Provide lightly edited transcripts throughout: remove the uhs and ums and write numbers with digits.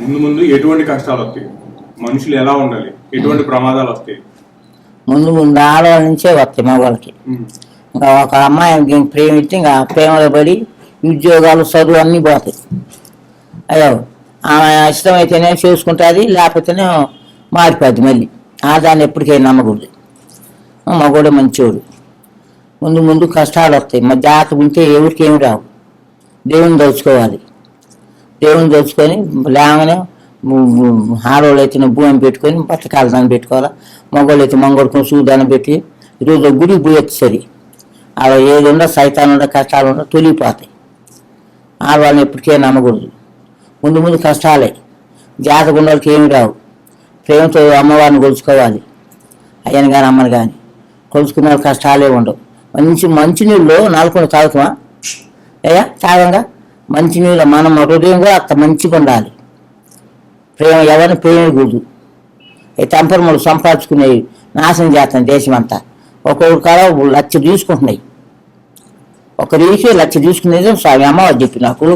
ముందు ముందు ఎటువంటి కష్టాలు వస్తాయి, మనుషులు ఎలా ఉండాలి, ఎటువంటి ప్రమాదాలు వస్తాయి? ముందు ముందు ఆడవాళ్ళ నుంచే వస్తాయి మగవాళ్ళకి. ఇంకా ఒక అమ్మాయి ప్రేమిస్తే ఇంకా ప్రేమలో పడి ఉద్యోగాలు చదువు అన్నీ పోతాయి. అయ్యో ఆమె ఇష్టమైతేనే చేసుకుంటుంది, లేకపోతేనే మారిపోద్ది మళ్ళీ. దాన్ని ఎప్పటికైనా నమ్మకూడదు. మగవాడు మంచివాడు. ముందు ముందు కష్టాలు వస్తాయి. మా జాతకు ఉంటే ఎవరికి ఏమి రావు. దేవుని దోచుకోవాలి. దేవుని దోచుకొని లేవనే ఆడవాళ్ళు అయితే భూమి పెట్టుకొని బట్టకాల దాన్ని పెట్టుకోవాలి. మగవాళ్ళు అయితే మంగళకొని సూదాన్ని పెట్టి ఈరోజు గుడికి పోయొచ్చు. సరి అలా ఏది ఉండో సైతాన్ ఉండో కష్టాలు ఉండో తొలిగిపోతాయి. ఆడవాళ్ళని ఎప్పటికైనా నమ్మకూడదు. ముందు ముందు కష్టాలే. జాతకు ఉన్న వాళ్ళకి ఏమి రావు. ప్రేమతో అమ్మవారిని కొలుచుకోవాలి. అయ్యని కానీ అమ్మని కానీ కొలుచుకున్న వాళ్ళకి కష్టాలే ఉండవు. మంచినీళ్ళు నాలుగు తాగుతామా అయ్యా? తాగంగా మంచినీళ్ళు మనం హృదయం కూడా అంత మంచిగా ఉండాలి. ప్రేమ ఎవరిని ప్రేమకూడదు. తంపరములు సంపాదించుకునేవి నాశనం చేస్తాం దేశం అంతా. ఒక్కొక్క కాడ 1,00,000 తీసుకుంటున్నాయి. ఒక రీకి 1,00,000 తీసుకునేది స్వామి అమ్మవారు చెప్పి నాకు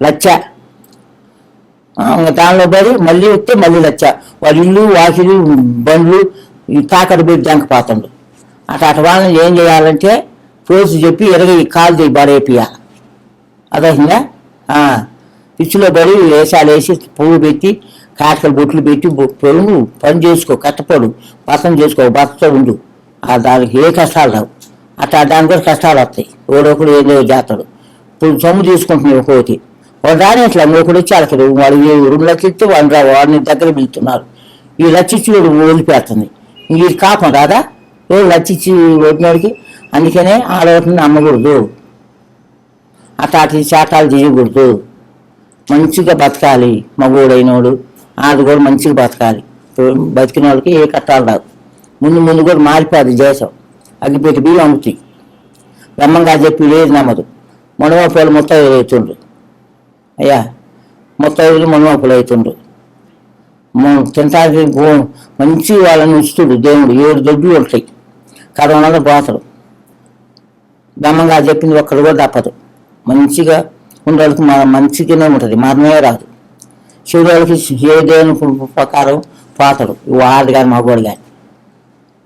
1,00,000. దానిలో పడి మళ్ళీ వస్తే మళ్ళీ 1,00,000. వాళ్ళ ఇల్లు వాకిలు బండ్లు ఈ తాకట్టు పెట్టి దంకపోతుండ్రు. అటు వాళ్ళని ఏం చేయాలంటే పోసి చెప్పి కాలు చేయి బడేపియాలి. అదైందా? పిచ్చిలో పడి వేసాలు వేసి పువ్వు పెట్టి కాటకలు బొట్లు పెట్టి పొరుగు పని చేసుకో, కట్టపడు బతం చేసుకో, బతతో ఉండు. దానికి ఏ కష్టాలు రావు. దానికి కూడా కష్టాలు వస్తాయి. ఒకడొకడు ఏదో చేస్తాడు. ఇప్పుడు సొమ్ము తీసుకుంటున్నాయి ఒక్కొక్కటి. వాడు రాని ఇట్లా ఒకడు వచ్చి అడతాడు. వాడు 2 లక్షలు ఇస్తే వాడిని దగ్గర పిలుస్తున్నారు. ఈ లచ్చిచ్చి వాడు వదిలిపెడుతుంది. ఇది కాపం రాదా? రోజు లచ్చిచ్చి వదిలినోడికి. అందుకనే ఆడవాటిని నమ్మకూడదు. అటాటి శాతాలు చేయకూడదు. మంచిగా బతకాలి. మగోడైనోడు ఆడు కూడా మంచిగా బతకాలి. బతికిన వాళ్ళకి ఏ కట్టాలు రావు. ముందు కూడా మారిపోదు దేశం. అగ్గిపెట్టి బియ్యం అమ్ముతాయి. బ్రహ్మంగా చెప్పి లేదు నమ్మదు. మనువాపులు మొత్తం అవుతుండ్రు. అయ్యా మొత్తం మనువాపులు అవుతుండ్రు. తింటానికి మంచి వాళ్ళని ఉంచుతుడు దేవుడు. 7 దొడ్లు ఉంటాయి. కరోనాలో పోతాడు. బ్రహ్మంగా చెప్పింది ఒక్కడు కూడా తప్పదు. మంచిగా ఉండడానికి మంచిగానే ఉంటుంది. మరణమే రాదు. శివుడికి ఏ దేవుని ప్రకారం పోతాడు. వాడు కానీ మగోడు కానీ.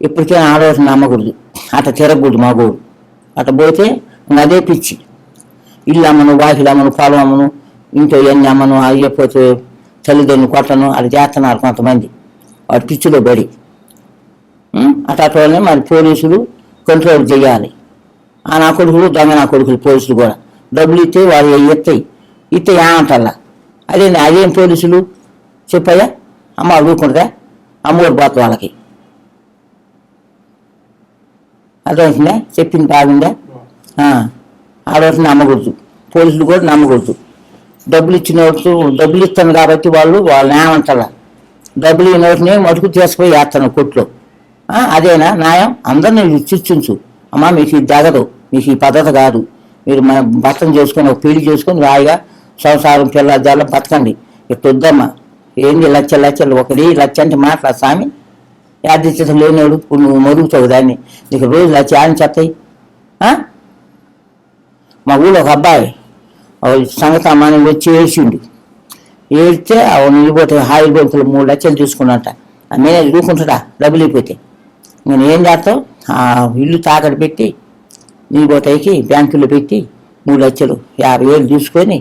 ఇప్పటికైనా ఆడవాళ్ళని నమ్మకూడదు. అట్లా తిరగకూడదు మగోడు. అట్లా పోతే అదే పిచ్చి. ఇల్లు అమ్మను, వాకిలు అమ్మను, పొలం అమ్మను, ఇంట్లో ఎన్ని అమ్మను, అయ్యపోతే తల్లిదండ్రులు కొట్టను అది చేస్తున్నారు కొంతమంది. వాడు పిచ్చిలో పడి అట్లా మరి పోలీసులు కంట్రోల్ చేయాలి. నా కొడుకులు దొంగ నా కొడుకులు పోలీసులు కూడా డబ్బులు ఇస్తే వాళ్ళు ఇస్తే ఏమంటల్లా. అదేం పోలీసులు చెప్పయ్యా? అమ్మ అడుగుకుంటుందా? అమ్మోడు పోతుంది వాళ్ళకి. అర్థమవుతుందా? చెప్పింది బాగుందా? ఆడవాళ్ళని నమ్మకూడదు. పోలీసులు కూడా నమ్మకూడదు. డబ్బులు ఇస్తాను కాబట్టి వాళ్ళని ఏమంటారా? డబ్బులు ఇవ్వనోటిని మటుకు తీసుకుపోయి వేస్తాను కొట్లో. అదేనా న్యాయం? అందరినీ చర్చించు. అమ్మ మీకు ఇది తగదు, మీకు ఈ పద్ధతి కాదు. మీరు మన భర్తను చేసుకొని ఒక పెళ్లి చేసుకొని రాయిగా సంసారం పిల్ల జల్లం బతకండి. ఇట్లా వద్దమ్మా. ఏంది లక్షలు 1,00,000 అంటే మాట్లాడు స్వామి. యాదృచ్ఛత లేనివాడు నువ్వు మరుగుతావు దాన్ని. నీకు రోజు 1,00,000 అని చెప్తాయి. మా ఊళ్ళో ఒక అబ్బాయి సంగతి అమ్మాని వచ్చి ఏడ్చిండు. ఏడితే నిలిపోతే హాయిల్ బ్యాంకులు 3 లక్షలు తీసుకున్నట్ట. నేనే చూసుకుంటాడా డబ్బులు అయిపోతే. నేను ఏం చేస్తావు? ఇల్లు తాకట్టు పెట్టి నిలిపోతాయికి బ్యాంకుల్లో పెట్టి 3 లక్షలు 50,000 తీసుకొని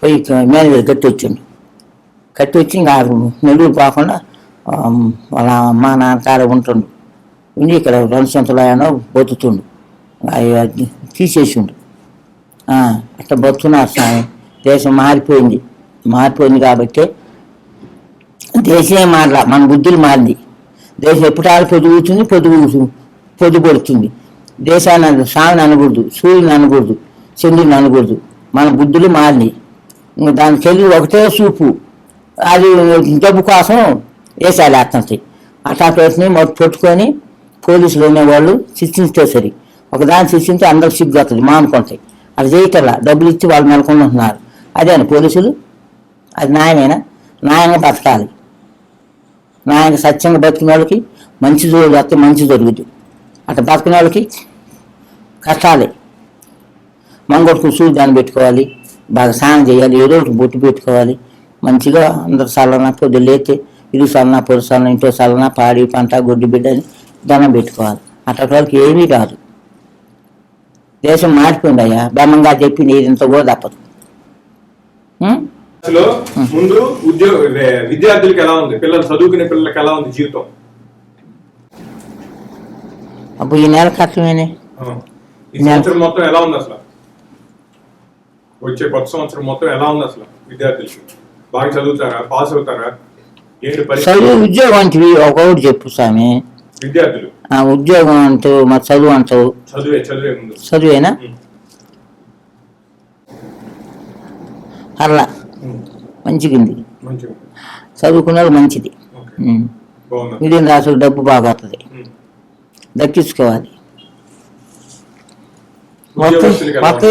పోయి మేనేజర్ కట్టి వచ్చి ఇంకా నెల్లూరు పోకుండా వాళ్ళ అమ్మ నాన్న కాడ ఉంటుండు. ఉండి ఇక్కడ 2 సంవత్సరాలు బతుకుతుండు. తీసేసిండు. అట్లా బతుకున్నారు స్వామి. దేశం మారిపోయింది కాబట్టి దేశమే మారలా, మన బుద్ధులు మారింది. దేశం ఎప్పుడు పొద్దుగుతుంది, పొద్దుపడుతుంది. దేశాన్ని స్వామిని అనకూడదు, సూర్యుని అనకూడదు, చంద్రుని అనకూడదు. మన బుద్ధులు మారినాయి. దాని తెలివి ఒకటే చూపు. అది డబ్బు కోసం వేసాలు వేస్తుంటాయి. అట్లాంటిని పెట్టుకొని పోలీసులు ఉండేవాళ్ళు శిక్షిస్తే సరి. ఒకదాన్ని శిక్షించి అందరికి సిగ్గు వస్తుంది, మానుకుంటాయి. అది చేయటల్లా డబ్బులు ఇచ్చి వాళ్ళు నెలకొంటున్నారు. అదేనా పోలీసులు? అది న్యాయమేనా? న్యాయంగా బతకాలి. న్యాయంగా సత్యంగా బతికిన వాళ్ళకి మంచి వస్తే మంచి జరుగుద్ది. అట్లా బతికిన వాళ్ళకి కష్టాలే. మంగొట్టుకు దాన్ని పెట్టుకోవాలి, బాగా స్నానం చేయాలి, ఏదో ఒకటి బొట్టు పెట్టుకోవాలి. మంచిగా అందరు చల్లన పొద్దు లేతే ఇరు చల్లన పొద్దు చల్లన ఇంట్లో చల్లన పాడి పంట గుడ్డి బిడ్డని దండం పెట్టుకోవాలి. అట్లా వాళ్ళకి ఏమీ కాదు. దేశం మారిపోయింది అయ్యా. బ్రహ్మంగా చెప్పింది ఇంత కూడా తప్పదు. అసలు ముందు విద్యార్థులకు ఎలా ఉంది, పిల్లలు చదువుకునే పిల్లలకి ఎలా ఉంది జీవితం? అప్పుడు ఈ నెల కష్టమేనే. ఈ సంవత్సరం మొత్తం ఎలా ఉంది అసలు? వచ్చే కొత్త సంవత్సరం మొత్తం ఎలా ఉంది అసలు? విద్యార్థులకి బాగా చదువుతారా, పాస్ అవుతారా, ఏంటి పరిస్థితి? చదువు ఉద్యోగం అంటే ఒకటి చెప్పు స్వామి. విద్యార్థులు ఉద్యోగం అంటావు, మరి చదువు అంటావు. చదివే ముందు చదువేనా? అలా మంచిగుంది. చదువుకున్నది మంచిది. మిగిలిన రాసులు డబ్బు బాగా వస్తుంది, దక్కించుకోవాలి. కొత్త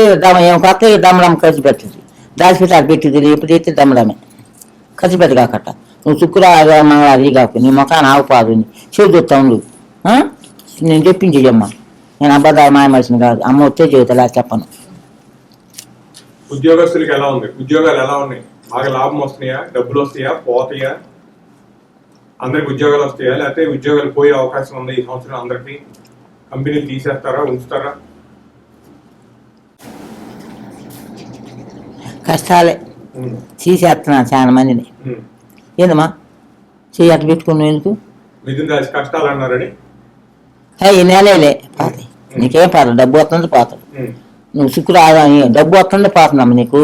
దమ్మడం ఖర్చు పెట్టింది, దాచిపెట్టాలి పెట్టింది. ఎప్పుడైతే దమ్మడమే ఖర్చు పెట్టి కాకట. నువ్వు శుక్రవారం అది కాకు, నీ ముఖాన్ని ఆవుపాదు, చేదుతా ఉండు. నేను చెప్పించేయమ్మా, నేను అబద్ధాలు మాయమనిషిని కాదు. అమ్మ వచ్చే జీవితాలు చెప్పను. ఉద్యోగస్తులకి ఎలా ఉంది? ఉద్యోగాలు ఎలా ఉన్నాయి? బాగా లాభం వస్తున్నాయా, డబ్బులు వస్తాయా, పోతాయా? అందరికి ఉద్యోగాలు వస్తాయా, లేకపోతే ఉద్యోగాలు పోయే అవకాశం ఉంది ఈ సంవత్సరం? అందరికి కంపెనీలు తీసేస్తారా, ఉంచుతారా? కష్టాలే తీసేస్తున్నా చాలా మందిని. ఏందమ్మా చెయ్యి అట్లా పెట్టుకున్నావు ఎందుకు? మిథున రాశి కష్టాలు అన్నారని ఈ నెలలే పోతాయి. నీకేం పర్లేదు, డబ్బు వస్తుంది పోతాడు. నువ్వు శుక్రవారం డబ్బు వస్తుంది పోతున్నాము నీకు.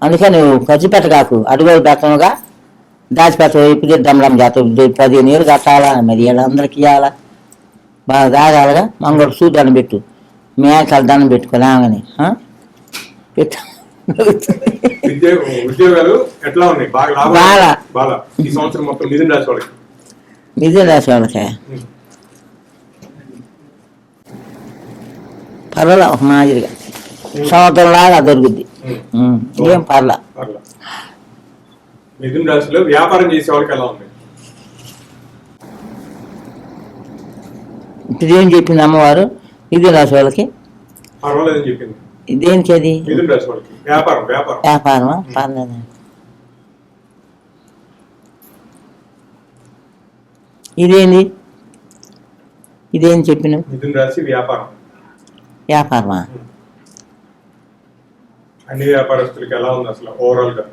అందుకే నువ్వు ఖర్చు పెట్టగాకు. అడుగులు పెట్టనుగా దాచిపెట్ట. ఇప్పుడు దమ్మడం చేస్తావు. 15 ఏళ్ళు కట్టాలా, మరి వీళ్ళందరికీ ఇవ్వాలా, బాగా దాగాలిగా. మంగళ సూ దండం పెట్టు, మేకలు దండం పెట్టుకోలేమని పెట్టు. ఉద్యోగాలు ఎట్లా ఉన్నాయి? బాగా ఈ సంవత్సరం మొత్తం మిథున రాశి వాళ్ళకి. మిథున రాశి వాళ్ళకి పర్వాలా, ఒక మాదిరిగా సంవత్సరం లాగా దొరుకుద్ది. ఏం పర్లా. మిథున రాశిలో వ్యాపారం చేసే వాళ్ళకి ఎలా ఉంది? ఇప్పుడు ఏం చెప్పింది అమ్మవారు మిథున రాశి వాళ్ళకి? పర్వాలేదని చెప్పింది. దేనికి అది? మిథున రాశి వాళ్ళకి వ్యాపారమా? పర్లేదు. ఇదేం చెప్పిన? మిథున రాశి వ్యాపారమా? అన్ని వ్యాపారస్తులకి ఎలా ఉంది అసలు ఓవరాల్ గా?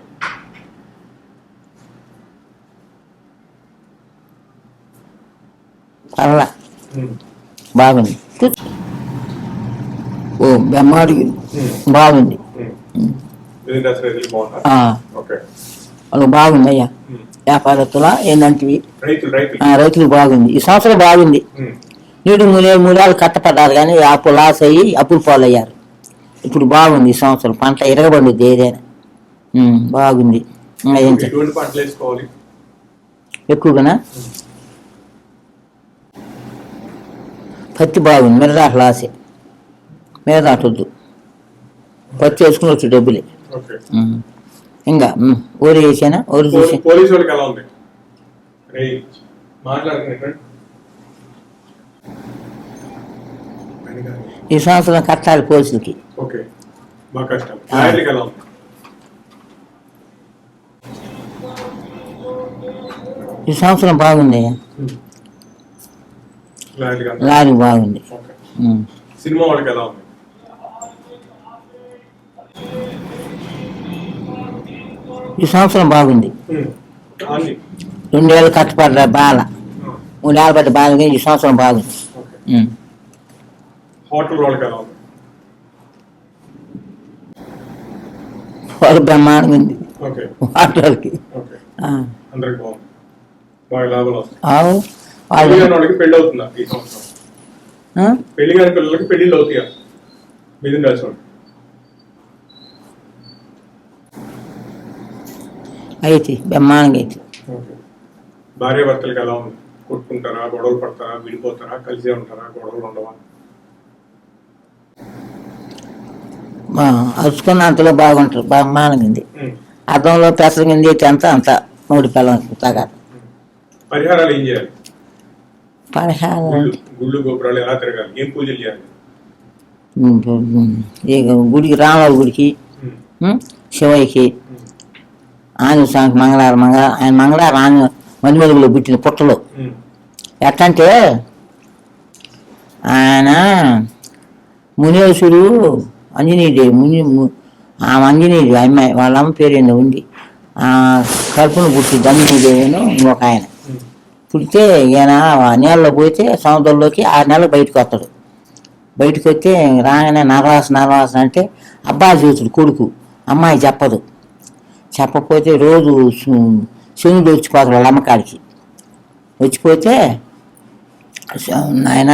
పర్లా, బాగుంది. ఓ బెమ్మాడి బాగుంది. వాళ్ళు బాగుంది అయ్యా. వ్యాపారస్తుల ఏంటంటే రైతులు బాగుంది. ఈ సంవత్సరం బాగుంది. నీడు మూడేళ్ళు కట్టపడ్డారు కానీ అప్పు లాస్ అయ్యి అప్పులు పాలయ్యారు. ఇప్పుడు బాగుంది ఈ సంవత్సరం. పంట ఎరగబడుద్ది ఏదైనా. బాగుంది. ఎక్కువగానా? పత్తి బాగుంది. మిరదాట లాసే. మిరదాట వద్దు, పత్తి వేసుకుని వచ్చి డబ్బులే. ఇంకా ఊరు వేసానా? ఊరు చూసి ఈ సంవత్సరం కట్టాలి పోలీసులకి. ఈ సంవత్సరం బాగుంది. లారీ బాగుంది. సినిమా వాళ్ళకి ఎలా ఉంది? ఈ సంవత్సరం బాగుంది. 2 ఏళ్ళు కట్టపడ్డా బాల, 3 ఏళ్ళ పడ్డ బాగా. ఈ సంవత్సరం బాగుంది. హోటల్ వాళ్ళకి ఎలా ఉంది? వాళ్ళు బ్రహ్మాండంగా ఉంది. హోటల్కి అందరికి బాగుంది, బాగా లాభాలు వస్తాయి. వాళ్ళకి పెళ్లి అవుతుందా ఈ సంవత్సరం? పెళ్లి కాని పిల్లలకి పెళ్లిళ్ళు అవుతాయా మిథున రాశి వాళ్ళకి? అయితే బ్రహ్మాండంగా అయితే. భార్య భర్తలకి ఎలా ఉంది? కొట్టుకుంటారా, గొడవలు పడతారా, విడిపోతారా, కలిసే ఉంటారా, గొడవలు ఉండవా? అరుచుకున్న అంతలో బాగుంటారు. బ్రహ్మాండంగా ఉంది. అర్థంలో పెసరింగింది అంతా అంత 3 పిల్లలు తగా. పరిహారాలు ఏం చేయాలి? పరిహారం గుళ్ళు గోపురాలు ఎలా తిరగాలి? ఏం పూజలు చేయాలి? గుడికి, రామరావు గుడికి, శివయ్యకి ఆంజనేయ స్వామికి మంగళవారం ఆయన మంగళవారం మధ్యమలుగులో పుట్టిన పుట్టలో. ఎట్టంటే ఆయన మునేశ్వరు ఆంజనేయదేవి ఆంజనేయుడు అమ్మాయి వాళ్ళ అమ్మ పేరు ఏందో ఉంది, కడుపును పుట్టింది ఆంజనేయదేవిను ఇంకొక ఆయన. పుడితే ఈయన నీళ్ళలో పోతే సముద్రంలోకి 6 నెలలు బయటకు వస్తాడు. బయటకు వస్తే రాగానే నరవాసన అంటే అబ్బాయి చూసుడు కొడుకు, అమ్మాయి చెప్పదు. చెప్పకపోతే రోజు శనుడు వచ్చిపోతాడు వాళ్ళ అమ్మకాడికి. వచ్చిపోతే ఆయన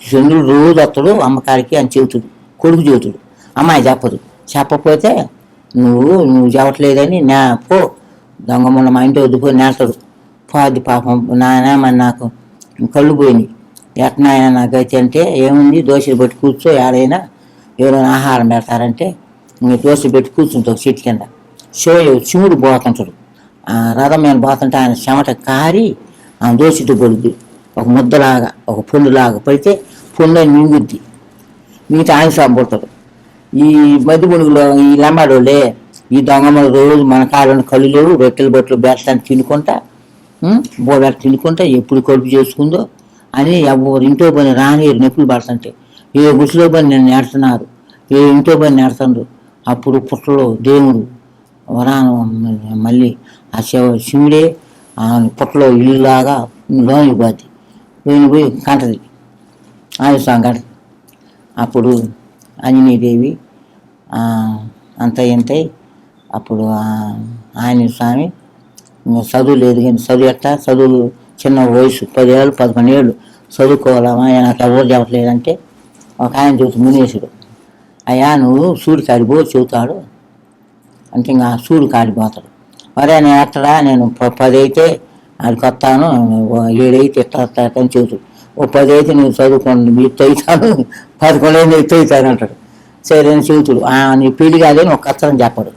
శనుడు రోజు వస్తాడు అమ్మకాడికి అని చెబుతాడు, కొడుకు చెబుతాడు. అమ్మాయి చెప్పదు. చెప్పకపోతే నువ్వు చెప్పట్లేదని పో దొంగ మా ఇంటి వద్దు పోయి నేస్తాడు. పోద్ది పాపం నాయన మరి నాకు కళ్ళు పోయినాయి, ఎట్నాయన నాకైతే అంటే ఏముంది దోశలు పెట్టి కూర్చో, ఏడైనా ఎవరైనా ఆహారం పెడతారంటే ఇంక దోశలు పెట్టి కూర్చుంటావు చెట్టు కింద. శివుడు పోతుంటాడు, రథం మీద పోతుంటే ఆయన చెమట కారి ఆ దోశతో పడుద్ది. ఒక ముద్దలాగా ఒక పొండులాగా పడితే పొండు మింగుద్ది. మిగతా ఆయన సాగు పడతాడు. ఈ మధ్య మునుగులో ఈ లంబాడోళ్ళే ఈ దొంగమ్మలు రోజు మన కాళ్ళని కళ్ళు లేవు, రొట్టెలు బొట్టలు బెట్టని తినుకుంటా బోబెట్ట తినుకుంటా ఎప్పుడు కడుపు చేసుకుందో అని ఎవరు ఇంట్లో పని రానియరు. నొప్పులు పడుతుంటే ఏ గుడిలో పని నేను నేడుతున్నారు, ఏ ఇంట్లో పని నేడుతుండ్రు. అప్పుడు పుట్టలో దేవుడు వరాను మళ్ళీ ఆ శివుడే పుట్టలో ఇల్లులాగా లోని పోద్ది, లోని పోయి కంటది ఆయుష్యం కంటది. అప్పుడు ఆంజనేయదేవి అంత ఇంతై అప్పుడు ఆంజనేయ స్వామి చదువు లేదు కానీ చదువు చిన్న వయసు 10 ఏళ్ళు 11 ఏళ్ళు చదువుకోవాలమ్మా నాకు ఎవరు చెప్పట్లేదంటే ఒక ఆయన చెబుతూ మునేశుడు, అయ్యా నువ్వు సూడి కాడిపో చెబుతాడు అంటే ఇంకా సూడు కాడిపోతాడు. మరే నేను ఎట్టడా నేను 10 అయితే ఆడికి వస్తాను, 7 అయితే ఇట్టని చెబుతాడు. ఓ 10 అయితే నువ్వు చదువుకోండి ఎత్తు అవుతాను, 11 అయితే ఎత్తు అవుతాను అంటాడు. సరే అని చెబుతాడు. నీ పెళ్లి కాదని ఒక కష్టం చెప్పడు.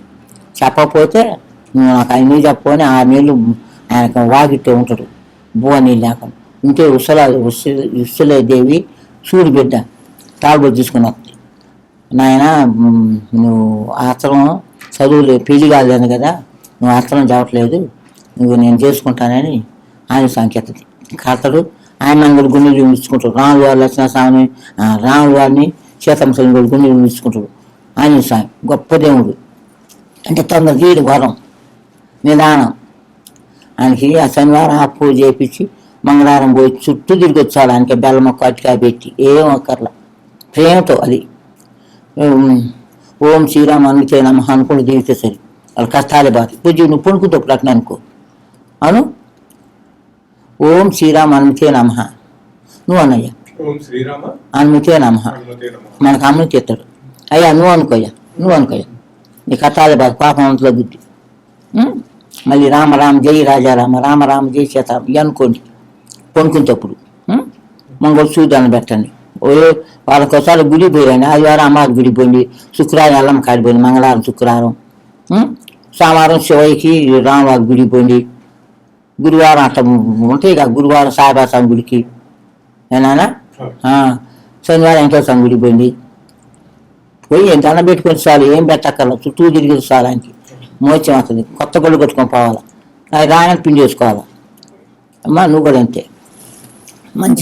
చెప్పకపోతే నువ్వు నాకు ఆయన నీళ్ళు చెప్పని 6 నెలలు ఆయనకు వాగిట్టే ఉంటాడు బువ్వ నీళ్ళు లేకుండా. ఇంకే ఉస్సలేదేవి సూడి బిడ్డ తాళబొద్దు తీసుకుని వస్తుంది. నాయన నువ్వు ఆశ్రమం చదువులే పెళ్లి కాలేను కదా, నువ్వు ఆశ్రమం చెప్పట్లేదు, నువ్వు నేను చేసుకుంటానని ఆయన సంకేతది కడతాడు. ఆయన నంగడు గుండెలు ఉంచుకుంటాడు. రాములు వారి లక్ష్మణస్వామి రాములు వారిని సీతమ్మ స్వామి కూడా గుండెలు ఉంచుకుంటాడు. ఆంజనేయ స్వామి గొప్ప దేవుడు అంటే తొందర గీడు వరం నిదానం. ఆయనకి ఆ శనివారం ఆ పూజ చేయించి మంగళవారం పోయి చుట్టూ తిరిగి వచ్చాడు. ఆయనకి బెల్లం మొక్క అట్టికాయ పెట్టి ఏం అక్కర్లా ప్రేమతో అది ఓం శ్రీరామ్ అందుకే నమ్మ అనుకుని జీవితే సరి వాళ్ళ కష్టాలే బాధ. పూజ నువ్వు పొడుకుతప్పుడు అట్లా అనుకో అను ఓం శ్రీరామ్ అనుమతే నమ నువ్వు అన్నయ్యా అనుమతే నమ మనకు అమ్మకి ఎత్తాడు. అయ్యా నువ్వు అనుకోయ్యా నీ కష్టాలే బాధ పాపం అంతలో బుద్ధి. మళ్ళీ రామ రామ జై రాజారామ రామ రామ జై సీతారామ ఇవి అనుకోండి కొనుక్కునేటప్పుడు. మంగళ సూర్యాన్ని పెట్టండి. వాళ్ళకోసారి గుడి పోయండి. ఆదివారం అమ్మవారి గుడి పోయింది, శుక్రవారం ఎల్లమ్మ కాడిపోయింది, మంగళవారం శుక్రవారం, సోమవారం శివయ్యకి రామవారి గుడి పోయింది, గురువారం అట్లా ఉంటాయి కదా గురువారం సాయిబాబా గుడికి ఏనానా, శనివారం వెంకటేశ్వర గుడికి పోయింది. పోయి దండం పెట్టుకొని చాలు ఏం పెట్టక్కర్ల చుట్టూ తిరిగి చాలు ఆయనకి మోత్యం వస్తుంది. కొత్త గొడ్లు కొట్టుకొని పోవాలి, అది రాయని పిండి వేసుకోవాలి. అమ్మా నువ్వు కూడా అంతే మంచి